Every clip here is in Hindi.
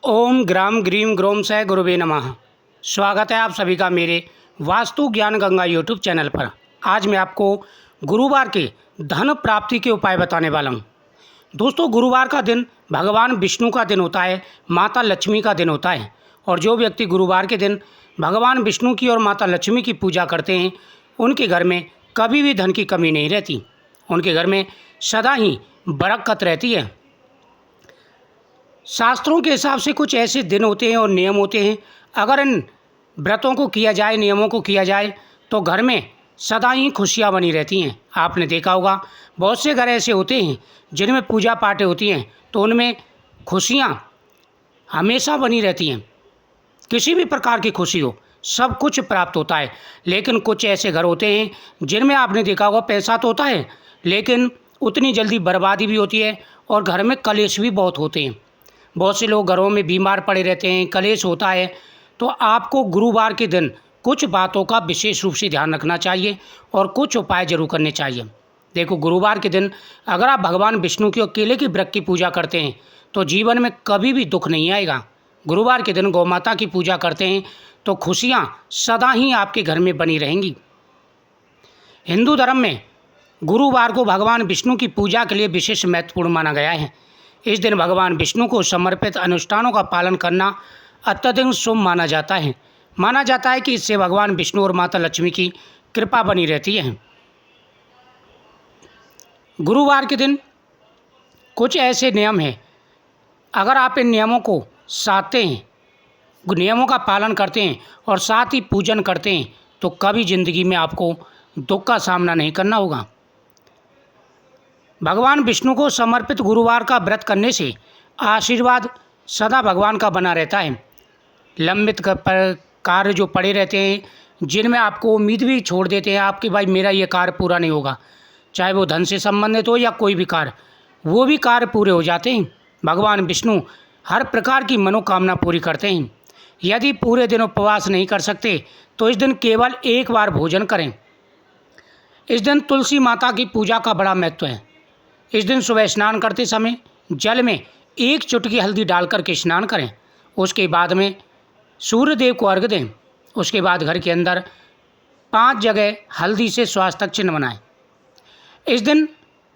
ओम ग्राम ग्रीम ग्रोम से गुरुवे नमः। स्वागत है आप सभी का मेरे वास्तु ज्ञान गंगा यूट्यूब चैनल पर। आज मैं आपको गुरुवार के धन प्राप्ति के उपाय बताने वाला हूं। दोस्तों, गुरुवार का दिन भगवान विष्णु का दिन होता है, माता लक्ष्मी का दिन होता है। और जो व्यक्ति गुरुवार के दिन भगवान विष्णु की और माता लक्ष्मी की पूजा करते हैं, उनके घर में कभी भी धन की कमी नहीं रहती। उनके घर में सदा ही बरकत रहती है। शास्त्रों के हिसाब से कुछ ऐसे दिन होते हैं और नियम होते हैं, अगर इन व्रतों को किया जाए, नियमों को किया जाए, तो घर में सदा ही खुशियाँ बनी रहती हैं। आपने देखा होगा, बहुत से घर ऐसे होते हैं जिनमें पूजा पाठ होती हैं, तो उनमें खुशियाँ हमेशा बनी रहती हैं। किसी भी प्रकार की खुशी हो, सब कुछ प्राप्त होता है। लेकिन कुछ ऐसे घर होते हैं जिनमें आपने देखा होगा, पैसा तो होता है लेकिन उतनी जल्दी बर्बादी भी होती है और घर में कलेश भी बहुत होते हैं। बहुत से लोग घरों में बीमार पड़े रहते हैं, कलेश होता है। तो आपको गुरुवार के दिन कुछ बातों का विशेष रूप से ध्यान रखना चाहिए और कुछ उपाय जरूर करने चाहिए। देखो, गुरुवार के दिन अगर आप भगवान विष्णु की और केले की वृक्ष की पूजा करते हैं तो जीवन में कभी भी दुख नहीं आएगा। गुरुवार के दिन गौ माता की पूजा करते हैं तो खुशियाँ सदा ही आपके घर में बनी रहेंगी। हिंदू धर्म में गुरुवार को भगवान विष्णु की पूजा के लिए विशेष महत्वपूर्ण माना गया है। इस दिन भगवान विष्णु को समर्पित अनुष्ठानों का पालन करना अत्यधिक शुभ माना जाता है। माना जाता है कि इससे भगवान विष्णु और माता लक्ष्मी की कृपा बनी रहती है। गुरुवार के दिन कुछ ऐसे नियम हैं, अगर आप इन नियमों को साधते हैं, नियमों का पालन करते हैं और साथ ही पूजन करते हैं, तो कभी ज़िंदगी में आपको दुख का सामना नहीं करना होगा। भगवान विष्णु को समर्पित गुरुवार का व्रत करने से आशीर्वाद सदा भगवान का बना रहता है। लंबित कार्य जो पड़े रहते हैं, जिनमें आपको उम्मीद भी छोड़ देते हैं आपके भाई मेरा ये कार्य पूरा नहीं होगा, चाहे वो धन से संबंधित हो या कोई भी कार्य, वो भी कार्य पूरे हो जाते हैं। भगवान विष्णु हर प्रकार की मनोकामना पूरी करते हैं। यदि पूरे दिन उपवास नहीं कर सकते तो इस दिन केवल एक बार भोजन करें। इस दिन तुलसी माता की पूजा का बड़ा महत्व है। इस दिन सुबह स्नान करते समय जल में एक चुटकी हल्दी डालकर के स्नान करें। उसके बाद में सूर्य देव को अर्घ्य दें। उसके बाद घर के अंदर 5 जगह हल्दी से स्वास्थ्य चिन्ह बनाएं। इस दिन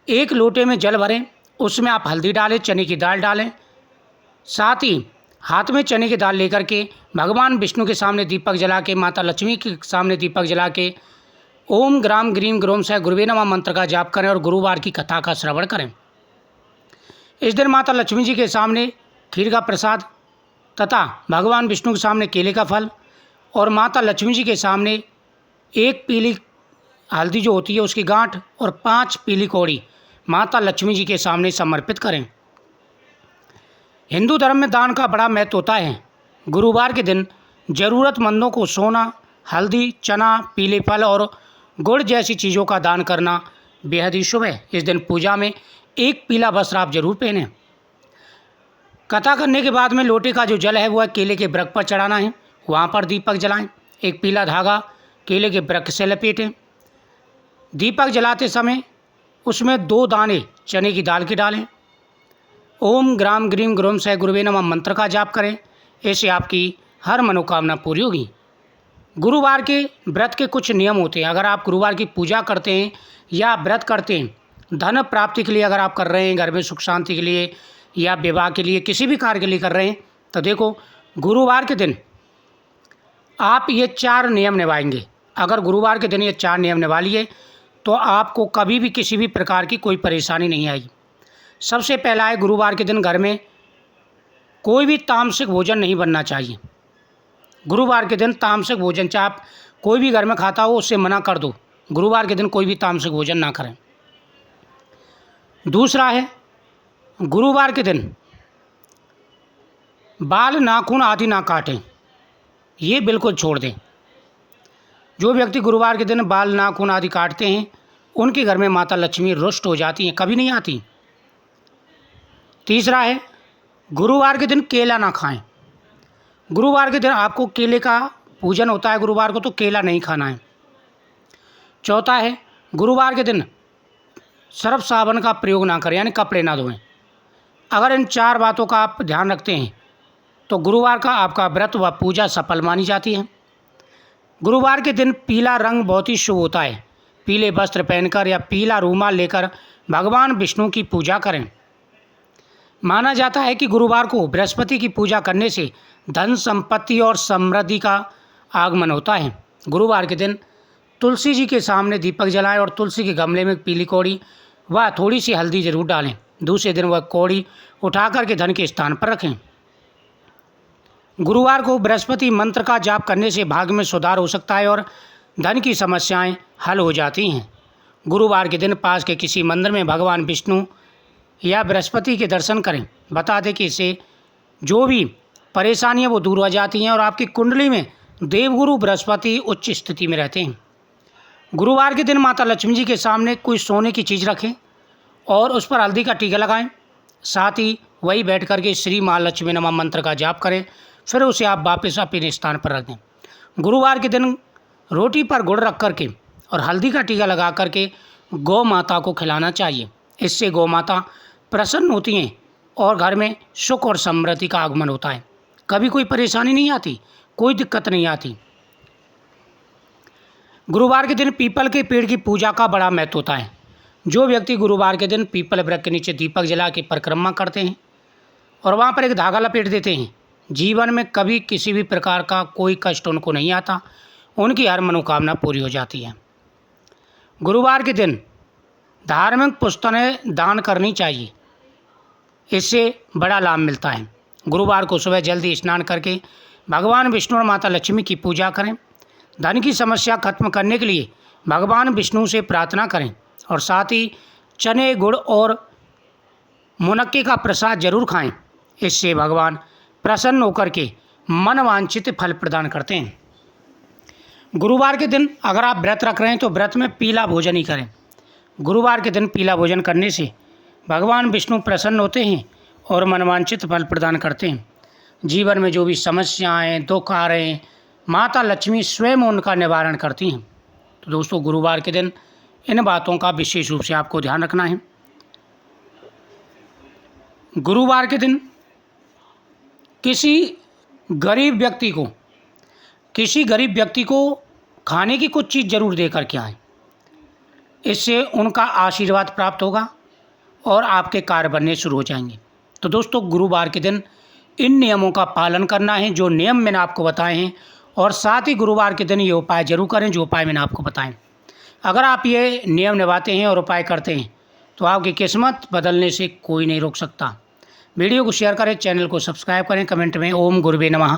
एक लोटे में जल भरें, उसमें आप हल्दी डालें, चने की दाल डालें। साथ ही हाथ में चने की दाल लेकर के भगवान विष्णु के सामने दीपक जला के, माता लक्ष्मी के सामने दीपक जला के ओम ग्राम ग्रीम ग्रोम से गुरुवे नमः मंत्र का जाप करें और गुरुवार की कथा का श्रवण करें। इस दिन माता लक्ष्मी जी के सामने खीर का प्रसाद तथा भगवान विष्णु के सामने केले का फल और माता लक्ष्मी जी के सामने एक पीली हल्दी जो होती है उसकी गांठ और 5 पीली कौड़ी माता लक्ष्मी जी के सामने समर्पित करें। हिंदू धर्म में दान का बड़ा महत्व होता है। गुरुवार के दिन ज़रूरतमंदों को सोना, हल्दी, चना, पीले फल और गुड़ जैसी चीज़ों का दान करना बेहद ही शुभ है। इस दिन पूजा में एक पीला वस्त्र आप जरूर पहनें। कथा करने के बाद में लोटे का जो जल है वह केले के वृक्ष पर चढ़ाना है, वहाँ पर दीपक जलाएं। एक पीला धागा केले के वृक्ष से लपेटें। दीपक जलाते समय उसमें 2 दाने चने की दाल के डालें। ओम ग्राम ग्रीम ग्रोम से गुरुवे नमः मंत्र का जाप करें। ऐसे आपकी हर मनोकामना पूरी होगी। गुरुवार के व्रत के कुछ नियम होते हैं। अगर आप गुरुवार की पूजा करते हैं या व्रत करते हैं, धन प्राप्ति के लिए अगर आप कर रहे हैं, घर में सुख शांति के लिए या विवाह के लिए, किसी भी कार्य के लिए कर रहे हैं, तो देखो गुरुवार के दिन आप ये 4 नियम निभाएंगे। अगर गुरुवार के दिन ये 4 नियम निभा लिए तो आपको कभी भी किसी भी प्रकार की कोई परेशानी नहीं आएगी। सबसे पहला है, गुरुवार के दिन घर में कोई भी तामसिक भोजन नहीं बनना चाहिए। गुरुवार के दिन तामसिक भोजन, चाहे आप कोई भी घर में खाता हो, उससे मना कर दो। गुरुवार के दिन कोई भी तामसिक भोजन ना करें। दूसरा है, गुरुवार के दिन बाल, नाखून आदि ना काटें, ये बिल्कुल छोड़ दें। जो व्यक्ति गुरुवार के दिन बाल, नाखून आदि काटते हैं, उनके घर में माता लक्ष्मी रुष्ट हो जाती हैं, कभी नहीं आती। तीसरा है, गुरुवार के दिन केला ना खाएं। गुरुवार के दिन आपको केले का पूजन होता है गुरुवार को, तो केला नहीं खाना है। चौथा है, गुरुवार के दिन सर्फ साबुन का प्रयोग ना करें, यानी कपड़े ना धोएं। अगर इन 4 बातों का आप ध्यान रखते हैं तो गुरुवार का आपका व्रत व पूजा सफल मानी जाती है। गुरुवार के दिन पीला रंग बहुत ही शुभ होता है। पीले वस्त्र पहनकर या पीला रूमाल लेकर भगवान विष्णु की पूजा करें। माना जाता है कि गुरुवार को बृहस्पति की पूजा करने से धन संपत्ति और समृद्धि का आगमन होता है। गुरुवार के दिन तुलसी जी के सामने दीपक जलाएं और तुलसी के गमले में पीली कौड़ी व थोड़ी सी हल्दी जरूर डालें। दूसरे दिन वह कौड़ी उठा करके धन के स्थान पर रखें। गुरुवार को बृहस्पति मंत्र का जाप करने से भाग्य में सुधार हो सकता है और धन की समस्याएं हल हो जाती हैं। गुरुवार के दिन पास के किसी मंदिर में भगवान विष्णु या बृहस्पति के दर्शन करें। बता दें कि इससे जो भी परेशानियां वो दूर हो जाती हैं और आपकी कुंडली में देवगुरु बृहस्पति उच्च स्थिति में रहते हैं। गुरुवार के दिन माता लक्ष्मी जी के सामने कोई सोने की चीज़ रखें और उस पर हल्दी का टीका लगाएं। साथ ही वही बैठ करके श्री महालक्ष्मी नमः मंत्र का जाप करें, फिर उसे आप वापस अपने स्थान पर रख दें। गुरुवार के दिन रोटी पर गुड़ रख करके और हल्दी का टीका लगा करके गौ माता को खिलाना चाहिए। इससे गौ माता प्रसन्न होती हैं और घर में सुख और समृद्धि का आगमन होता है। कभी कोई परेशानी नहीं आती, कोई दिक्कत नहीं आती। गुरुवार के दिन पीपल के पेड़ की पूजा का बड़ा महत्व होता है। जो व्यक्ति गुरुवार के दिन पीपल वृक्ष के नीचे दीपक जला के परिक्रमा करते हैं और वहाँ पर एक धागा लपेट देते हैं, जीवन में कभी किसी भी प्रकार का कोई कष्ट उनको नहीं आता, उनकी हर मनोकामना पूरी हो जाती है। गुरुवार के दिन धार्मिक पुस्तकें दान करनी चाहिए, इससे बड़ा लाभ मिलता है। गुरुवार को सुबह जल्दी स्नान करके भगवान विष्णु और माता लक्ष्मी की पूजा करें। धन की समस्या खत्म करने के लिए भगवान विष्णु से प्रार्थना करें और साथ ही चने, गुड़ और मुनक्के का प्रसाद जरूर खाएं। इससे भगवान प्रसन्न होकर के मनवांछित फल प्रदान करते हैं। गुरुवार के दिन अगर आप व्रत रख रहे हैं तो व्रत में पीला भोजन ही करें। गुरुवार के दिन पीला भोजन करने से भगवान विष्णु प्रसन्न होते हैं और मनवांछित फल प्रदान करते हैं। जीवन में जो भी समस्याएं, दुख आ रहे हैं, माता लक्ष्मी स्वयं उनका निवारण करती हैं। तो दोस्तों, गुरुवार के दिन इन बातों का विशेष रूप से आपको ध्यान रखना है। गुरुवार के दिन किसी गरीब व्यक्ति को खाने की कुछ चीज़ जरूर दे करके आएँ। इससे उनका आशीर्वाद प्राप्त होगा और आपके कार्य बनने शुरू हो जाएंगे। तो दोस्तों, गुरुवार के दिन इन नियमों का पालन करना है जो नियम मैंने आपको बताए हैं, और साथ ही गुरुवार के दिन ये उपाय जरूर करें जो उपाय मैंने आपको बताएं। अगर आप ये नियम निभाते हैं और उपाय करते हैं तो आपकी किस्मत बदलने से कोई नहीं रोक सकता। वीडियो को शेयर करें, चैनल को सब्सक्राइब करें, कमेंट में ओम गुरुवे नमः